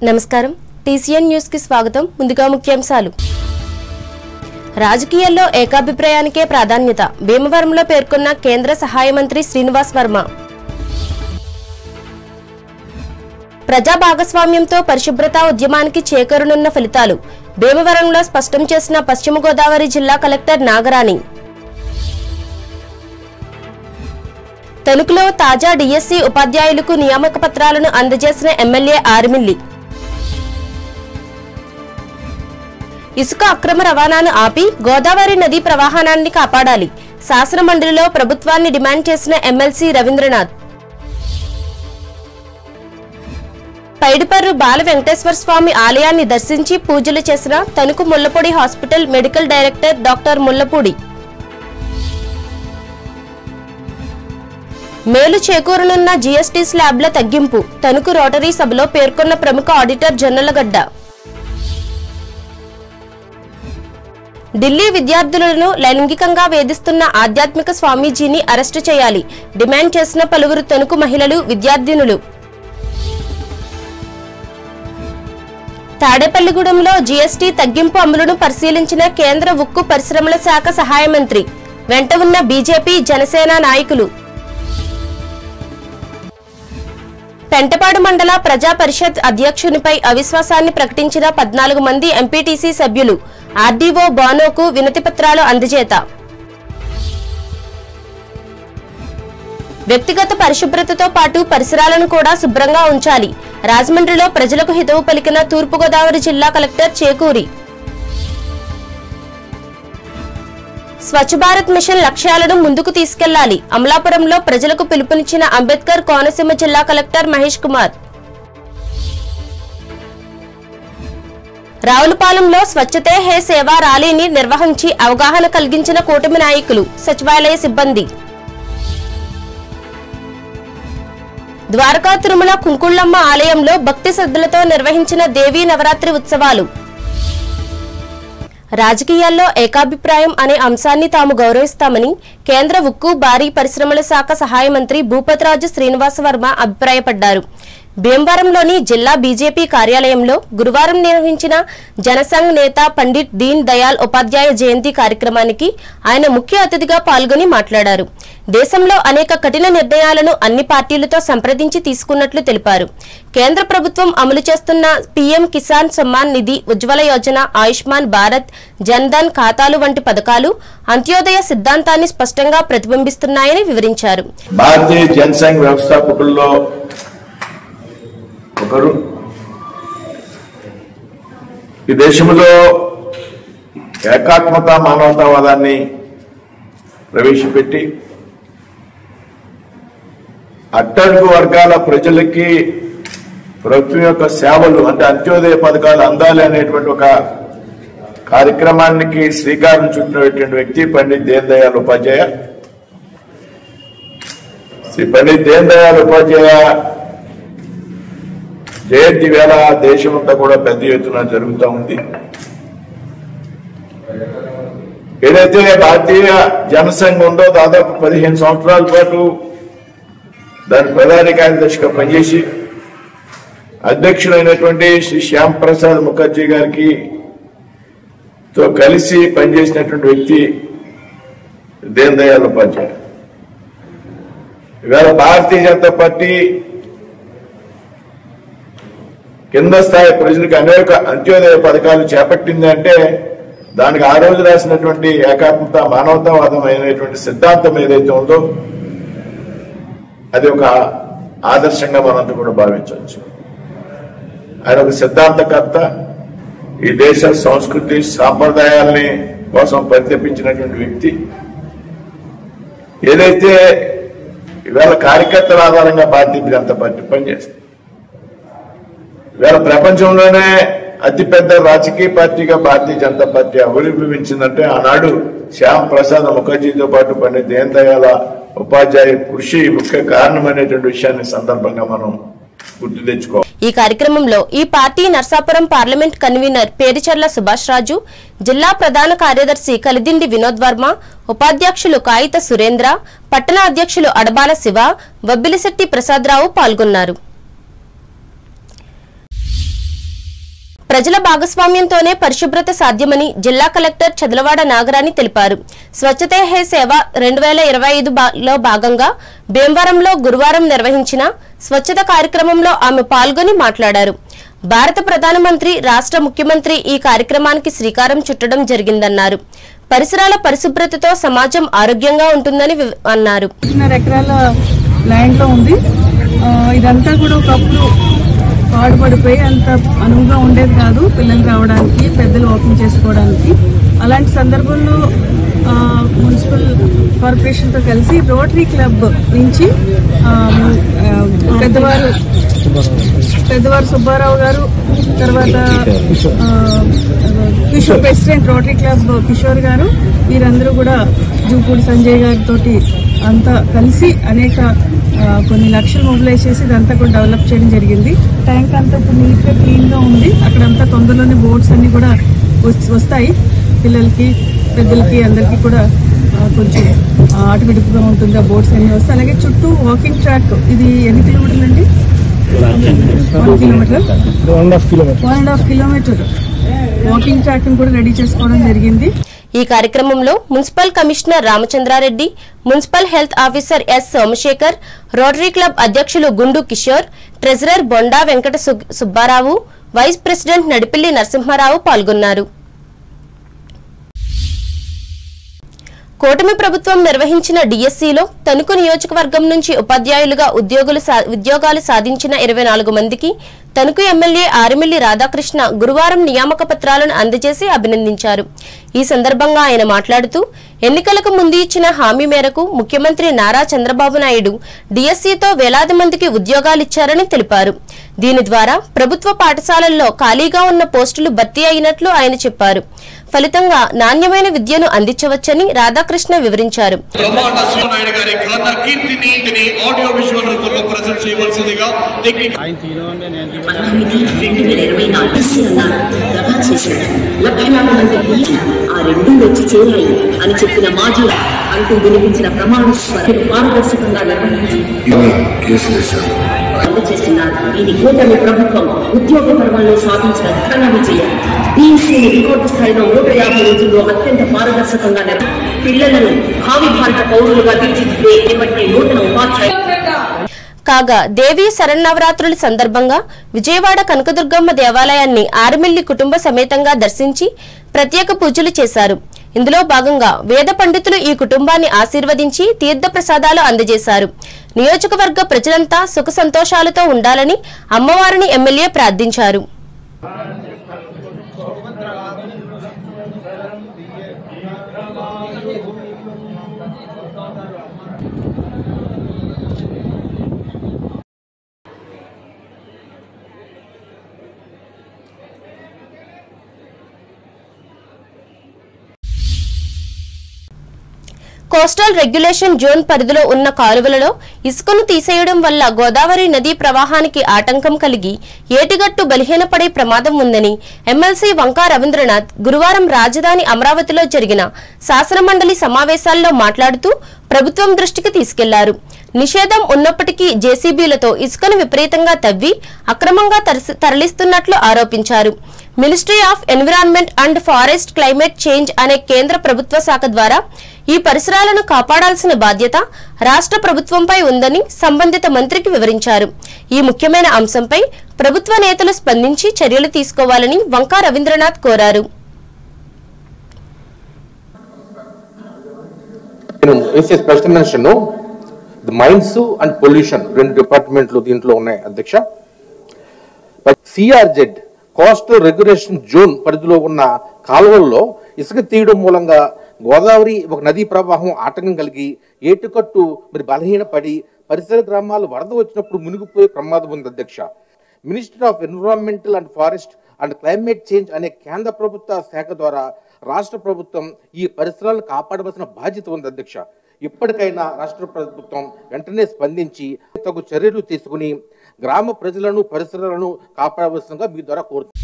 నమస్కారం TCN news కి స్వాగతం ముందుగా ముఖ్యాంశాలు రాజకీయాల్లో ఏకాభిప్రాయానికే ప్రాధాన్యత భీమవరంలో పేర్కొన్న కేంద్ర సహాయ మంత్రి శ్రీనివాస్ వర్మ ప్రజా భాగస్వామ్యంతో పరిశుభ్రత ఉద్యమానికి చేకూరనున్న ఫలితాలు భీమవరంలో స్పష్టం చేసిన పశ్చిమ గోదావరి జిల్లా కలెక్టర్ నాగరాణి తణుకులో తాజా డిఎస్సి ఉపాధ్యాయులకు నియామక పత్రాలను అందజేసిన ఎమ్మెల్యే ఆర్మిల్లి ఇసుక అక్రమ రవాణాను ఆపి గోదావరి నదీ ప్రవాహాన్ని కాపాడాలి శాసన మండలిలో ప్రభుత్వాన్ని డిమాండ్ చేసిన ఎమ్మెల్సీ రవీంద్రనాథ్ పైడిపర్రు బాల వెంకటేశ్వర స్వామి ఆలయాన్ని దర్శించి పూజలు చేసిన Tanuku Mullapudi hospital medical director doctor Mullapudi మేలు చేకూరనున్న జీఎస్టీ స్లాబ్ల తగ్గింపు తణుకు రోటరీ సభలో పేర్కొన్న ప్రముఖ ఆడిటర్ జొన్నలగడ్డ ఢిల్లీ విద్యార్థులను లైంగికంగా వేధిస్తున్న ఆధ్యాత్మిక స్వామీజీని అరెస్టు చేయాలి డిమాండ్ చేసిన పలువురు తణుకు మహిళలు విద్యార్థినులు తాడేపల్లిగూడెంలో జీఎస్టీ తగ్గింపు అమలును పరిశీలించిన కేంద్ర ఉక్కు పరిశ్రమల శాఖ సహాయ మంత్రి వెంట ఉన్న బీజేపీ జనసేన నాయకులు పెంటపాడు మండల ప్రజా పరిషత్ అధ్యక్షునిపై అవిశ్వాసాన్ని ప్రకటించిన 14 మంది ఎంపీటీసీ సభ్యులు ఆర్డీఓ బానోకు వినతి పత్రాలు అందజేత వ్యక్తిగత పరిశుభ్రతతో పాటు పరిసరాలను కూడా శుభ్రంగా ఉంచాలి రాజమండ్రిలో ప్రజలకు హితవు పలికిన తూర్పుగోదావరి జిల్లా కలెక్టర్ చేకూరి స్వచ్ఛ భారత్ మిషన్ లక్ష్యాలను ముందుకు తీసుకెళ్లాలి అమలాపురంలో ప్రజలకు పిలుపునిచ్చిన అంబేద్కర్ కోనసీమ జిల్లా కలెక్టర్ మహేష్ కుమార్ రావులపాలెంలో స్వచ్ఛతే హే సేవా ర్యాలీని నిర్వహించి అవగాహన కలిగించిన కూటమి నాయకులు సచివాలయ సిబ్బంది ద్వారకా తిరుమల కుంకుళ్లమ్మ ఆలయంలో భక్తి శ్రద్ధలతో నిర్వహించిన దేవీ నవరాత్రి ఉత్సవాలు రాజకీయాల్లో ఏకాభిప్రాయం అనే అంశాన్ని తాము గౌరవిస్తామని కేంద్ర ఉక్కు భారీ పరిశ్రమల శాఖ సహాయ మంత్రి భూపతిరాజు శ్రీనివాస వర్మ అభిప్రాయపడ్డారు భీమవరంలోని జిల్లా బీజేపీ కార్యాలయంలో గురువారం నిర్వహించిన జనసంఘ్ నేత పండిట్ దీన్ దయాల్ ఉపాధ్యాయ జయంతి కార్యక్రమానికి ఆయన ముఖ్య అతిథిగా పాల్గొని మాట్లాడారు దేశంలో అనేక కఠిన నిర్ణయాలను అన్ని పార్టీలతో సంప్రదించి తీసుకున్నట్లు తెలిపారు కేంద్ర ప్రభుత్వం అమలు చేస్తున్న పీఎం కిసాన్ సమ్మాన్ నిధి ఉజ్వల యోజన ఆయుష్మాన్ భారత్ జన్ ధన్ ఖాతాలు వంటి పథకాలు అంత్యోదయ సిద్ధాంతాన్ని స్పష్టంగా ప్రతిబింబిస్తున్నాయని వివరించారు భారతీయ జనసంఘ్ వ్యవస్థాపకుల్లో ఒకరు ఈ దేశంలో ఏకాత్మత మానవతావాదాన్ని ప్రవేశపెట్టి అట్టడుగు వర్గాల ప్రజలకి ప్రభుత్వం యొక్క సేవలు అంటే అంత్యోదయ పథకాలు అందాలి అనేటువంటి ఒక కార్యక్రమానికి శ్రీకారం చుట్టినటువంటి వ్యక్తి పండిట్ దీన్ దయాల్ ఉపాధ్యాయ. శ్రీ పండిట్ దీన్ దయాల్ ఉపాధ్యాయ జయంతి వేళ దేశమంతా కూడా పెద్ద ఎత్తున జరుగుతూ ఉంది. ఏదైతే భారతీయ జనసంఘ్ ఉందో దాదాపు 15 సంవత్సరాల పాటు దాని ప్రధాన కార్యదర్శిగా పనిచేసి అధ్యక్షుడైనటువంటి శ్రీ శ్యామ్ ప్రసాద్ ముఖర్జీ గారికి తో కలిసి పనిచేసినటువంటి వ్యక్తి దీన్ దయాల్ ఉపాధ్యాయ. ఇవాళ భారతీయ జనతా పార్టీ కింద స్థాయి ప్రజలకు అనేక అంత్యోదయ పథకాలు చేపట్టింది అంటే దానికి ఆ రోజు రాసినటువంటి ఏకాత్మత మానవతావాదం అయినటువంటి సిద్ధాంతం ఏదైతే ఉందో అది ఒక ఆదర్శంగా మనంతా కూడా భావించవచ్చు. ఆయన ఒక సిద్ధాంతకర్త, ఈ దేశ సంస్కృతి సాంప్రదాయాల్ని కోసం పరితపించినటువంటి వ్యక్తి. ఏదైతే ఇవాళ కార్యకర్తల ఆధారంగా భారతీయ జనతా పార్టీ పనిచేస్తుంది, ఇవాళ ప్రపంచంలోనే అతిపెద్ద రాజకీయ పార్టీగా భారతీయ జనతా పార్టీ ఆవిర్భవించిందంటే ఆనాడు శ్యామ్ ప్రసాద్ ముఖర్జీతో పాటు పండిట్ దీన్ దయాల్ ఉపాధ్యాయ కృషి ముఖ్య కారణమైనటువంటి విషయాన్ని సందర్భంగా మనం గుర్తు తెచ్చుకోవాలి. ఈ కార్యక్రమంలో ఈ party Narsapuram parliament convener Pericherla Subhash Raju, జిల్లా ప్రధాన కార్యదర్శి కలిదిండి వినోద్ వర్మ, ఉపాధ్యక్షులు కాయిత సురేంద్ర, పట్టణ అధ్యక్షులు అడబాల శివ, వబ్బిలిశెట్టి ప్రసాదరావు పాల్గొన్నారు. ప్రజల భాగస్వామ్యంతోనే పరిశుభ్రత సాధ్యమని జిల్లా కలెక్టర్ చదలవాడ నాగరాణి తెలిపారు. స్వచ్ఛతే హే సేవ 2025లో భాగంగా భీమవరంలో గురువారం నిర్వహించిన స్వచ్ఛత కార్యక్రమంలో ఆమె పాల్గొని మాట్లాడారు. భారత ప్రధానమంత్రి, రాష్ట్ర ముఖ్యమంత్రి ఈ కార్యక్రమానికి శ్రీకారం చుట్టడం జరిగిందన్నారు. పరిసరాల పరిశుభ్రతతో సమాజం ఆరోగ్యంగా ఉంటుందని అన్నారు. ఇదంతా కూడా ఒకప్పుడు పాడుపడిపోయి అంత అనువుగా ఉండేది కాదు పిల్లలు రావడానికి, పెద్దలు వాకింగ్ చేసుకోవడానికి. అలాంటి సందర్భంలో మున్సిపల్ కార్పొరేషన్తో కలిసి రోటరీ క్లబ్ నుంచి పెద్దవారు సుబ్బారావు గారు, తర్వాత Kishore president rotary club Kishore గారు, వీరందరూ కూడా జూపూడి సంజయ్ గారితో అంతా కలిసి అనేక కొన్ని లక్షలు మొబిలైజ్ చేసి ఇదంతా కూడా డెవలప్ చేయడం జరిగింది. ట్యాంక్ అంతా ఇప్పుడు నీట్గా క్లీన్గా ఉంది. అక్కడంతా తొందరలోనే బోర్డ్స్ అన్ని కూడా వస్తాయి. పిల్లలకి, పెద్దలకి అందరికీ కూడా కొంచెం ఆటవిడుపుగా ఉంటుంది. ఆ బోర్డ్స్ అన్ని వస్తాయి. అలాగే చుట్టూ వాకింగ్ ట్రాక్, ఇది ఎన్ని కిలోమీటర్లు అండి? 1.5 కిలోమీటర్ వాకింగ్ ట్రాక్ కూడా రెడీ చేసుకోవడం జరిగింది. ఈ కార్యక్రమంలో municipal commissioner Ramachandra Reddy, municipal health officer S Somasekhar, rotary club అధ్యక్షులు Gundu Kishore, treasurer Bonda Venkata Subba Rao, vice president Nadipilli Narasimha Rao పాల్గొన్నారు. కూటమి ప్రభుత్వం నిర్వహించిన డిఎస్సిలో తణుకు నియోజకవర్గం నుంచి ఉపాధ్యాయులుగా ఉద్యోగాలు సాధించిన 24 మందికి తణుకు ఎమ్మెల్యే ఆరిమిల్లి రాధాకృష్ణ గురువారం నియామక పత్రాలను అందజేసి అభినందించారు. ఈ సందర్భంగా ఆయన మాట్లాడుతూ, ఎన్నికలకు ముందు ఇచ్చిన హామీ మేరకు ముఖ్యమంత్రి నారా చంద్రబాబు నాయుడు డిఎస్సితో వేలాది మందికి ఉద్యోగాలిచ్చారని తెలిపారు. దీని ద్వారా ప్రభుత్వ పాఠశాలల్లో ఖాళీగా ఉన్న పోస్టులు భర్తీ అయినట్లు ఆయన చెప్పారు. ఫలితంగా నాణ్యమైన విద్యను అందించవచ్చని రాధాకృష్ణ వివరించారు. అని చెప్పిన మాజీ అంటూ వినిపించిన ప్రమాణ పారదర్శకంగా చేస్తున్నారు. ఇది కూటమి ప్రభుత్వం ఉద్యోగ పర్వంలో సాధించిన ఘన విజయం. బీసీని రికార్డు స్థాయిలో 150 రోజుల్లో అత్యంత పారదర్శకంగా పిల్లలను భావి భారత పౌరులుగా తీర్చిదిద్దే ఇప్పటి నూతన ఉపాధ్యాయులు. కాగా దేవీ శరన్నవరాత్రుల సందర్భంగా విజయవాడ కనకదుర్గమ్మ దేవాలయాన్ని ఆరిమిల్లి కుటుంబ సమేతంగా దర్శించి ప్రత్యేక పూజలు చేశారు. ఇందులో భాగంగా వేద పండితులు ఈ కుటుంబాన్ని ఆశీర్వదించి తీర్థ ప్రసాదాలు అందజేశారు. నియోజకవర్గ ప్రజలంతా సుఖ సంతోషాలతో ఉండాలని అమ్మవారిని ఎమ్మెల్యే ప్రార్థించారు. కోస్టల్ రెగ్యులేషన్ జోన్ పరిధిలో ఉన్న కాలువలలో ఇసుకను తీసేయడం వల్ల గోదావరి నదీ ప్రవాహానికి ఆటంకం కలిగి ఏటిగట్టు బలహీనపడే ప్రమాదం ఉందని ఎమ్మెల్సీ వంకా రవీంద్రనాథ్ గురువారం రాజధాని అమరావతిలో జరిగిన శాసనమండలి సమావేశాల్లో మాట్లాడుతూ ప్రభుత్వం దృష్టికి తీసుకెళ్లారు. నిషేధం ఉన్నప్పటికీ జేసీబీలతో ఇసుకను విపరీతంగా తవ్వి అక్రమంగా తరలిస్తున్నట్లు ఆరోపించారు. Ministry of environment and forest climate change అనే కేంద్ర ప్రభుత్వ శాఖ ద్వారా ఈ పరిసరాలను కాపాడాల్సిన బాధ్యత రాష్ట్ర ప్రభుత్వంపై ఉందని సంబంధిత మంత్రికి వివరించారు. ఈ ముఖ్యమైన అంశంపై ప్రభుత్వ నేతలు స్పందించి చర్యలు తీసుకోవాలని వంకా రవీంద్రనాథ్ కోరారు. మైన్స్ అండ్ పొల్యూషన్ 2 డిపార్ట్మెంట్లు దీంట్లో ఉన్నాయి అధ్యక్ష. సిఆర్జెడ్ కోస్టల్ రెగ్యులేషన్ జోన్ పరిధిలో ఉన్న కాలువల్లో ఇసుక తీయడం మూలంగా గోదావరి ఒక నదీ ప్రవాహం ఆటంకం కలిగి ఏటుకట్టు బలహీనపడి పరిసర గ్రామాలు వరద వచ్చినప్పుడు మునిగిపోయే ప్రమాదం ఉంది అధ్యక్ష. Ministry of environmental and forest and climate change అనే కేంద్ర ప్రభుత్వ శాఖ ద్వారా రాష్ట్ర ప్రభుత్వం ఈ పరిసరాలను కాపాడవలసిన బాధ్యత ఉంది అధ్యక్ష. ఇప్పటికైనా రాష్ట్ర ప్రభుత్వం వెంటనే స్పందించి తగు చర్యలు తీసుకుని గ్రామ ప్రజలను పరిసరాలను కాపాడవలసిందిగా మీ ద్వారా కోరుతున్నాను.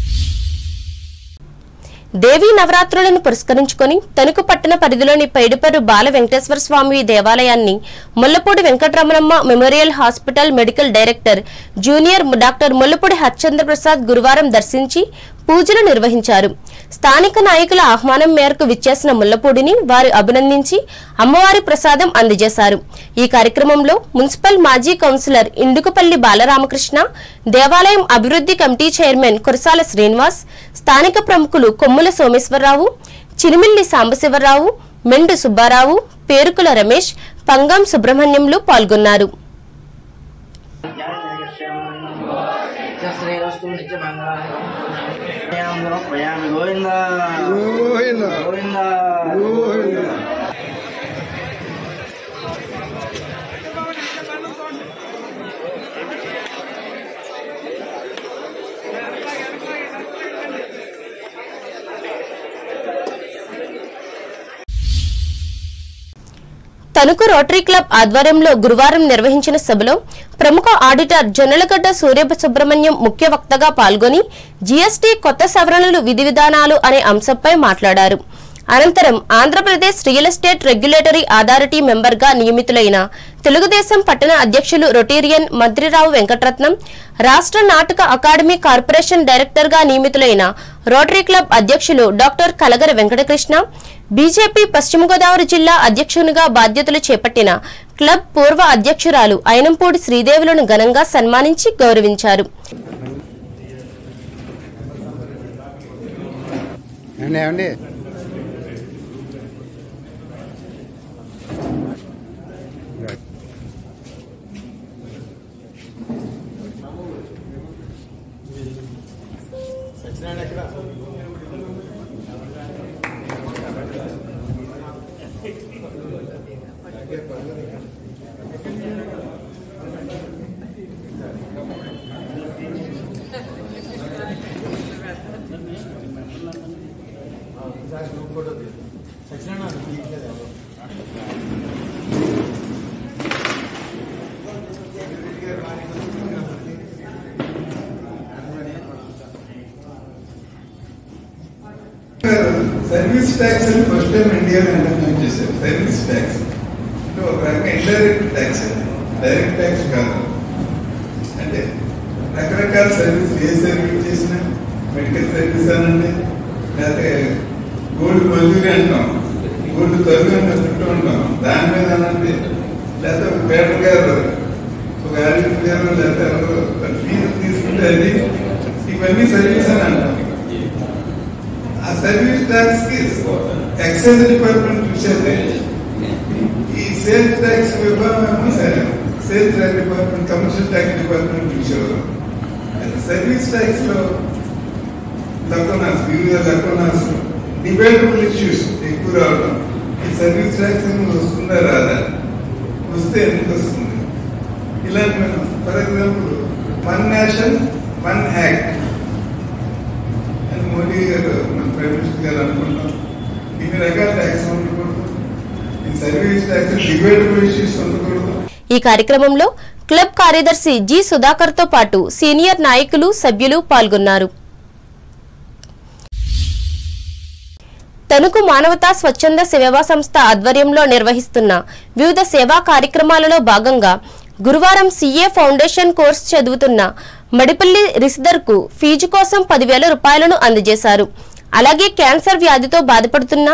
దేవీ నవరాత్రులను పురస్కరించుకుని తణుకు పట్టణ పరిధిలోని పైడిపర్రు బాల వెంకటేశ్వర స్వామి దేవాలయాన్ని Mullapudi Venkataramanamma memorial hospital medical director junior doctor Mullapudi Harichandra Prasad గురువారం దర్శించి పూజలు నిర్వహించారు. స్థానిక నాయకుల ఆహ్వానం మేరకు విచ్చేసిన ముళ్లపూడిని వారు అభినందించి అమ్మవారి ప్రసాదం అందజేశారు. ఈ కార్యక్రమంలో మున్సిపల్ మాజీ కౌన్సిలర్ ఇండుకుపల్లి బాలరామకృష్ణ, దేవాలయం అభివృద్ధి కమిటీ చైర్మన్ కురసాల శ్రీనివాస్, స్థానిక ప్రముఖులు కొమ్ముల సోమేశ్వరరావు, చినిమిల్లి సాంబశివరావు, మెండు సుబ్బారావు, పేరుకుల రమేష్, పంగం సుబ్రహ్మణ్యంలు పాల్గొన్నారు. తణుకు రోటరీ క్లబ్ ఆధ్వర్యంలో గురువారం నిర్వహించిన సభలో ప్రముఖ ఆడిటర్ జొన్నలగడ్డ సూర్యసుబ్రహ్మణ్యం ముఖ్య వక్తగా పాల్గొని జీఎస్టీ కొత్త సవరణలు విధి విధానాలు అనే అంశంపై మాట్లాడారు. అనంతరం Andhra Pradesh real estate regulatory authority మెంబర్గా నియమితులైన తెలుగుదేశం పట్టణ అధ్యక్షులు రొటేరియన్ మంత్రిరావు వెంకటరత్నం, రాష్ట్ర నాటక అకాడమీ కార్పొరేషన్ డైరెక్టర్గా నియమితులైన రోటరీ క్లబ్ అధ్యక్షులు డాక్టర్ కలగర వెంకటకృష్ణ, బీజేపీ పశ్చిమ గోదావరి జిల్లా అధ్యక్షునిగా బాధ్యతలు చేపట్టిన క్లబ్ పూర్వ అధ్యక్షురాలు అయినంపూడి శ్రీదేవులను ఘనంగా సన్మానించి గౌరవించారు. సర్వీస్ ట్యాక్స్ అని ఫస్ట్ టైం ఇండియాలో ఇంట్రడ్యూస్ చేశారు. సర్వీస్ ట్యాక్స్ అంటే ఒక రకంగా ఇండైరెక్ట్ ట్యాక్స్, డైరెక్ట్ ట్యాక్స్ కాదు. అంటే రకరకాల సర్వీస్, ఏ సర్వీస్ చేసినా, మెడికల్ సర్వీస్ అనండి, లేకపోతే గోల్డ్ మజూరీ అంటాం, గోల్డ్ తరుగు చుట్టూ ఉంటాం, దాని మీద అనండి, లేకపోతే ఒక పేటర్ గారు, ఒక ఆడిటర్ గారు, లేకపోతే ఫీజు తీసుకుంటే అది, ఇవన్నీ సర్వీస్ అని అంటాం. ఆ సర్వీస్ ట్యాక్స్ కి ఎక్సైజ్ డిపార్ట్మెంట్ చూసేది, ఈ సేల్స్ ట్యాక్స్ విభాగం sales tax department, commercial tax department చూసేవారు. సర్వీస్ ట్యాక్స్ లో లకోనాస్, వివిధ లకోనాస్, డిబేటబుల్ ఇష్యూస్ ఎక్కువ రావడం. ఈ సర్వీస్ ట్యాక్స్ వస్తుందా రాదా, వస్తే ఎందుకు వస్తుంది, ఇలాంటి for example one nation one act అని మోడీ గారు, మన ప్రైమ్ మినిస్టర్ గారు అనుకుంటాం. ఇన్ని రకాల ట్యాక్స్ ఉండకూడదు, ఈ సర్వీస్ ట్యాక్స్ డిబేటబుల్ ఇష్యూస్ ఉండకూడదు. ఈ కార్యక్రమంలో క్లబ్ కార్యదర్శి జి సుధాకర్ తో పాటు సీనియర్ నాయకులు, సభ్యులు పాల్గొన్నారు. తణుకు మానవతా స్వచ్ఛంద సేవా సంస్థ ఆధ్వర్యంలో నిర్వహిస్తున్న వివిధ సేవా కార్యక్రమాలలో భాగంగా గురువారం సీఏ ఫౌండేషన్ కోర్సు చదువుతున్న మడిపల్లి రిసిదర్ కు ఫీజు కోసం 10,000 రూపాయలను అందజేశారు. అలాగే క్యాన్సర్ వ్యాధితో బాధపడుతున్న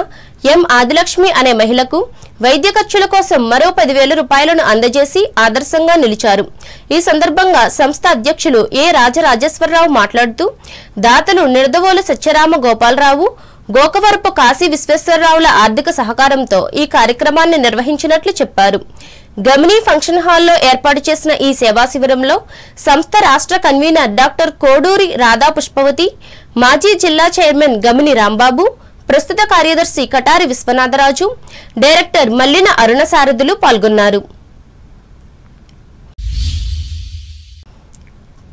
ఎం ఆదిలక్ష్మి అనే మహిళకు వైద్య ఖర్చుల కోసం మరో 10,000 రూపాయలను అందజేసి ఆదర్శంగా నిలిచారు. ఈ సందర్భంగా సంస్థ అధ్యక్షులు ఏ రాజరాజేశ్వరరావు మాట్లాడుతూ దాతలు నిడదవోలు సత్యరామ గోపాలరావు, గోకవరపు కాశీ విశ్వేశ్వరరావుల ఆర్థిక సహకారంతో ఈ కార్యక్రమాన్ని నిర్వహించినట్లు చెప్పారు. గమినీ ఫంక్షన్ హాల్లో ఏర్పాటు చేసిన ఈ సేవా శిబిరంలో సంస్థ రాష్ట్ర కన్వీనర్ డాక్టర్ కోడూరి రాధా పుష్పవతి, మాజీ జిల్లా చైర్మన్ గమిని రాంబాబు, ప్రస్తుత కార్యదర్శి కటారి విశ్వనాథరాజు, డైరెక్టర్ మల్లిన అరుణ సారథులు పాల్గొన్నారు.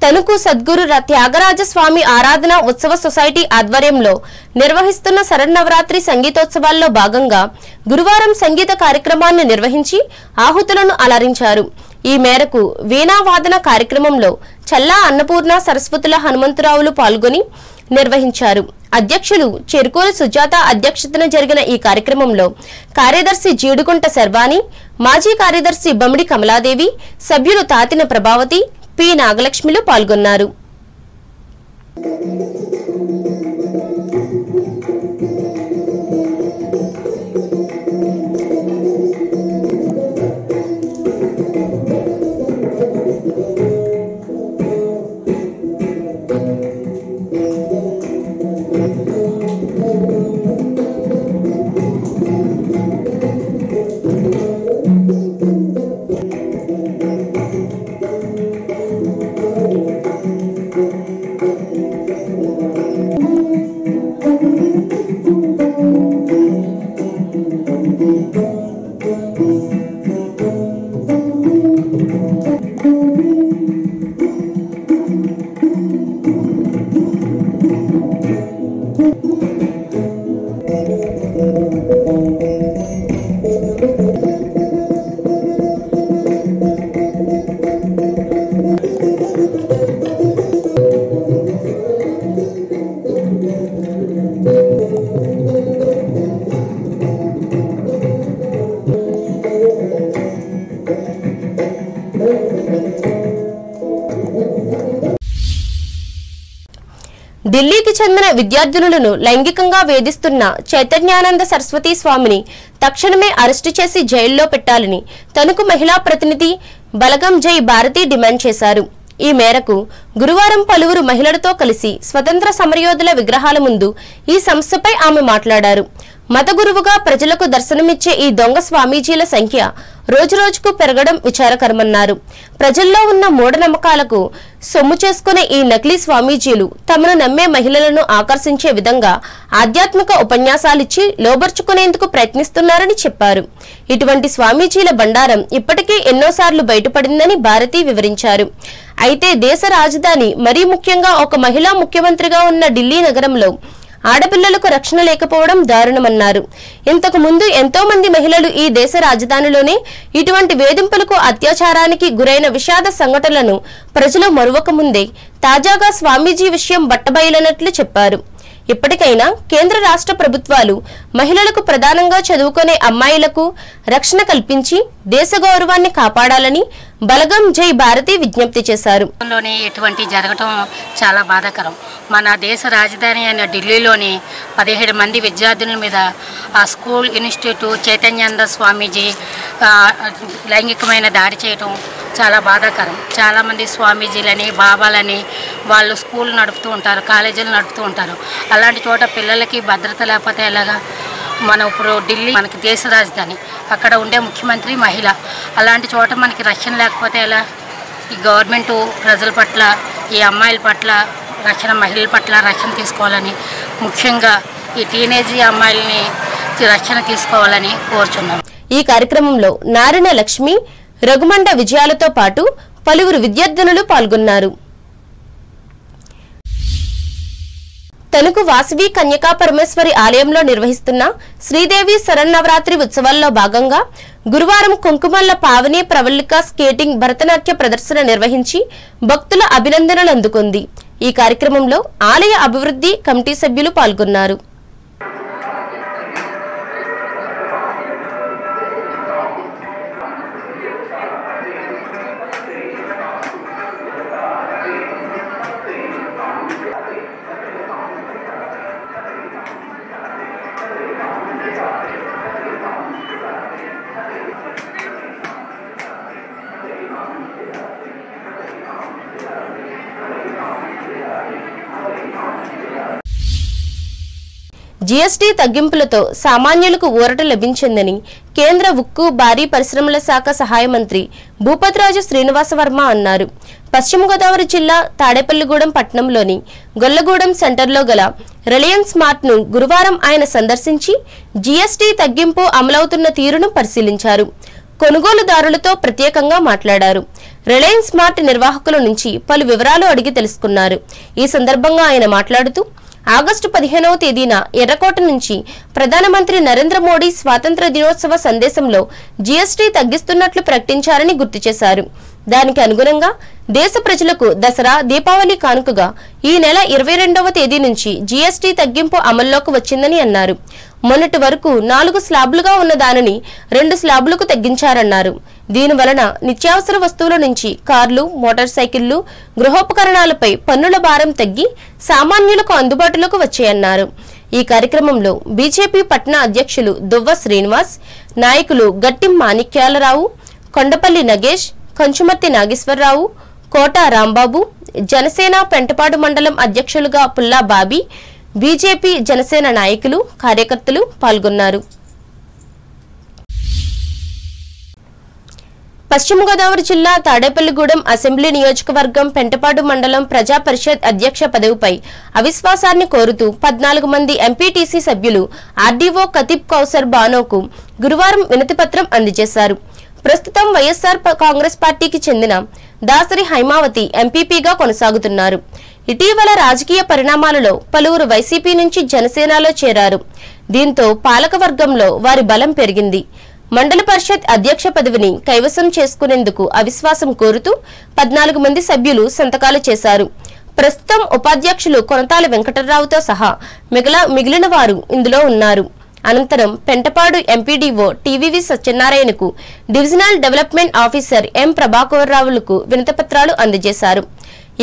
తణుకు సద్గురు త్యాగరాజస్వామి ఆరాధన ఉత్సవ సొసైటీ ఆధ్వర్యంలో నిర్వహిస్తున్న శరన్నవరాత్రి సంగీతోత్సవాల్లో భాగంగా గురువారం సంగీత కార్యక్రమాన్ని నిర్వహించి ఆహుతులను అలరించారు. ఈ మేరకు వీణావాదన కార్యక్రమంలో చల్లా అన్నపూర్ణ, సరస్వతుల హనుమంతరావులు పాల్గొని నిర్వహించారు. అధ్యక్షులు చెరుకూరు సుజాత అధ్యక్షతన జరిగిన ఈ కార్యక్రమంలో కార్యదర్శి జీడుకుంట శర్వాణి, మాజీ కార్యదర్శి బమిడి కమలాదేవి, సభ్యులు తాతిన ప్రభావతి, పి నాగలక్ష్మిలు పాల్గొన్నారు. ఢిల్లీకి చెందిన విద్యార్థులను లైంగికంగా వేధిస్తున్న చైతన్యానంద సరస్వతి స్వామిని తక్షణమే అరెస్టు చేసి జైల్లో పెట్టాలని తణుకు మహిళా ప్రతినిధి బలగం జై భారతి డిమాండ్ చేశారు. ఈ మేరకు గురువారం పలువురు మహిళలతో కలిసి స్వతంత్ర సమరయోధుల విగ్రహాల ముందు ఈ సమస్యపై ఆమె మాట్లాడారు. మత గురువుగా ప్రజలకు దర్శనమిచ్చే ఈ దొంగ స్వామీజీల సంఖ్య రోజురోజుకు పెరగడం విచారకరమన్నారు. ప్రజల్లో ఉన్న మూఢనమ్మకాలకు సొమ్ము చేసుకునే ఈ నకిలీ స్వామీజీలు తమను నమ్మే మహిళలను ఆకర్షించే విధంగా ఆధ్యాత్మిక ఉపన్యాసాలిచ్చి లోబర్చుకునేందుకు ప్రయత్నిస్తున్నారని చెప్పారు. ఇటువంటి స్వామీజీల బండారం ఇప్పటికే ఎన్నోసార్లు బయటపడిందని భారతి వివరించారు. అయితే దేశ రాజధాని మరీ ముఖ్యంగా ఒక మహిళా ముఖ్యమంత్రిగా ఉన్న ఢిల్లీ నగరంలో ఆడపిల్లలకు రక్షణ లేకపోవడం దారుణమన్నారు. ఇంతకు ముందు ఎంతో మంది మహిళలు ఈ దేశ రాజధానిలోనే ఇటువంటి వేధింపులకు అత్యాచారానికి గురైన విషాద సంఘటనలను ప్రజలు మరువక ముందే తాజాగా స్వామీజీ విషయం బట్టబయలైనట్లు చెప్పారు. ఇప్పటికైనా కేంద్ర రాష్ట్ర ప్రభుత్వాలు మహిళలకు ప్రధానంగా చదువుకునే అమ్మాయిలకు రక్షణ కల్పించి దేశ గౌరవాన్ని కాపాడాలని బలగం జై భారతి విజ్ఞప్తి చేశారు. ఇటువంటి జరగటం చాలా బాధాకరం. మన దేశ రాజధాని అయిన ఢిల్లీలోని 17 మంది విద్యార్థుల మీద ఆ స్కూల్ ఇన్స్టిట్యూట్ చైతన్యానంద స్వామీజీ లైంగికమైన దాడి చేయటం చాలా బాధాకరం. చాలామంది స్వామీజీలని బాబాలని వాళ్ళు స్కూల్ నడుపుతూ ఉంటారు, కాలేజీలు నడుపుతూ ఉంటారు. అలాంటి చోట పిల్లలకి భద్రత లేకపోతే ఎలాగా? మనం ఇప్పుడు ఢిల్లీ మనకి దేశ రాజధాని, అక్కడ ఉండే ముఖ్యమంత్రి మహిళ. అలాంటి చోట మనకి రక్షణ లేకపోతే ఎలా? ఈ గవర్నమెంట్ ప్రజల పట్ల, ఈ అమ్మాయిల పట్ల రక్షణ, మహిళల పట్ల రక్షణ తీసుకోవాలని, ముఖ్యంగా ఈ టీనేజీ అమ్మాయిలని రక్షణ తీసుకోవాలని కోరుచున్నాం. ఈ కార్యక్రమంలో నారాయణ లక్ష్మి, రఘుమండ విజయాలతో పాటు పలువురు విద్యార్థినులు పాల్గొన్నారు. తణుకు వాసవి కన్యకా పరమేశ్వరి ఆలయంలో నిర్వహిస్తున్న శ్రీదేవి శరన్నవరాత్రి ఉత్సవాల్లో భాగంగా గురువారం కుంకుమల్ల పావని ప్రవళిక స్కేటింగ్ భరతనాట్య ప్రదర్శన నిర్వహించి భక్తుల అభినందనలు అందుకుంది. ఈ కార్యక్రమంలో ఆలయ అభివృద్ధి కమిటీ సభ్యులు పాల్గొన్నారు. జీఎస్టీ తగ్గింపులతో సామాన్యులకు ఊరట లభించిందని కేంద్ర ఉక్కు భారీ పరిశ్రమల శాఖ సహాయ మంత్రి భూపతిరాజు శ్రీనివాసవర్మ అన్నారు. పశ్చిమ గోదావరి జిల్లా తాడేపల్లిగూడెం పట్టణంలోని గొల్లగూడెం సెంటర్లో గల రిలయన్స్ మార్ట్ ను గురువారం ఆయన సందర్శించి జీఎస్టీ తగ్గింపు అమలవుతున్న తీరును పరిశీలించారు. కొనుగోలుదారులతో ప్రత్యేకంగా మాట్లాడారు. రిలయన్స్ మార్ట్ నిర్వాహకుల నుంచి పలు వివరాలు అడిగి తెలుసుకున్నారు. ఈ సందర్భంగా ఆయన మాట్లాడుతూ ఆగస్టు 15వ తేదీన ఎర్రకోట నుంచి ప్రధానమంత్రి నరేంద్ర మోడీ స్వాతంత్ర దినోత్సవ సందేశంలో జీఎస్టీ తగ్గిస్తున్నట్లు ప్రకటించారని గుర్తు చేశారు. దానికి అనుగుణంగా దేశ ప్రజలకు దసరా, దీపావళి కానుకగా ఈ నెల 22వ తేదీ నుంచి జీఎస్టీ తగ్గింపు అమల్లోకి వచ్చిందని అన్నారు. మొన్నటి వరకు 4 స్లాబులుగా ఉన్న దానిని 2 స్లాబులకు తగ్గించారన్నారు. దీని వలన నిత్యావసర వస్తువుల నుంచి కార్లు, మోటార్ సైకిళ్లు, గృహోపకరణాలపై పన్నుల భారం తగ్గి సామాన్యులకు అందుబాటులోకి వచ్చాయన్నారు. ఈ కార్యక్రమంలో బీజేపీ పట్టణ అధ్యక్షులు దువ్వ శ్రీనివాస్, నాయకులు గట్టి మాణిక్యాలరావు, కొండపల్లి నగేష్, కంచుమర్తి నాగేశ్వరరావు, కోట రాంబాబు, జనసేన పెంటపాడు మండలం అధ్యక్షులుగా పుల్లా బాబీ, బీజేపీ జనసేన నాయకులు, కార్యకర్తలు పాల్గొన్నారు. పశ్చిమ గోదావరి జిల్లా తాడేపల్లిగూడెం అసెంబ్లీ నియోజకవర్గం పెంటపాడు మండలం ప్రజా పరిషత్ అధ్యక్ష పదవిపై అవిశ్వాసాన్ని కోరుతూ 14 మంది ఎంపీటీసీ సభ్యులు ఆర్డీఓ కతీబ్ కౌసర్ బానోకు గురువారం వినతిపత్రం అందజేశారు. ప్రస్తుతం వైఎస్ఆర్ కాంగ్రెస్ పార్టీకి చెందిన దాసరి హైమావతి ఎంపీపీగా కొనసాగుతున్నారు. ఇటీవల రాజకీయ పరిణామాలలో పలువురు వైసీపీ నుంచి జనసేనలో చేరారు. దీంతో పాలకవర్గంలో వారి బలం పెరిగింది. మండల పరిషత్ అధ్యక్ష పదవిని కైవసం చేసుకునేందుకు అవిశ్వాసం కోరుతూ 14 మంది సభ్యులు సంతకాలు చేశారు. ప్రస్తుతం ఉపాధ్యక్షులు కొనతాల వెంకటరావుతో సహా మిగిలిన వారు ఇందులో ఉన్నారు. అనంతరం Pentapadu MPDO TVV సత్యనారాయణకు, divisional development officer M ప్రభాకరరావులకు వినతిపత్రాలు అందజేశారు.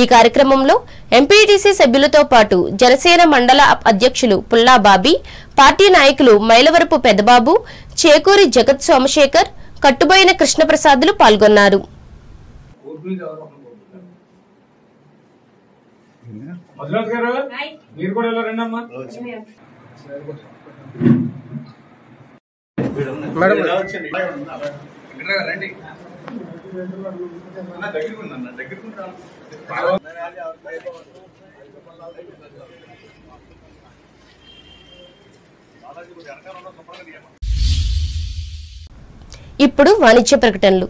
ఈ కార్యక్రమంలో ఎంపీటీసీ సభ్యులతో పాటు జనసేన మండల అధ్యక్షులు పుల్లా బాబీ, పార్టీ నాయకులు మైలవరపు పెద్దబాబు, చేకూరి జగత్ సోమశేఖర్, కట్టుబోయిన కృష్ణప్రసాద్లు పాల్గొన్నారు. ఇప్పుడు వాణిజ్య ప్రకటనలు.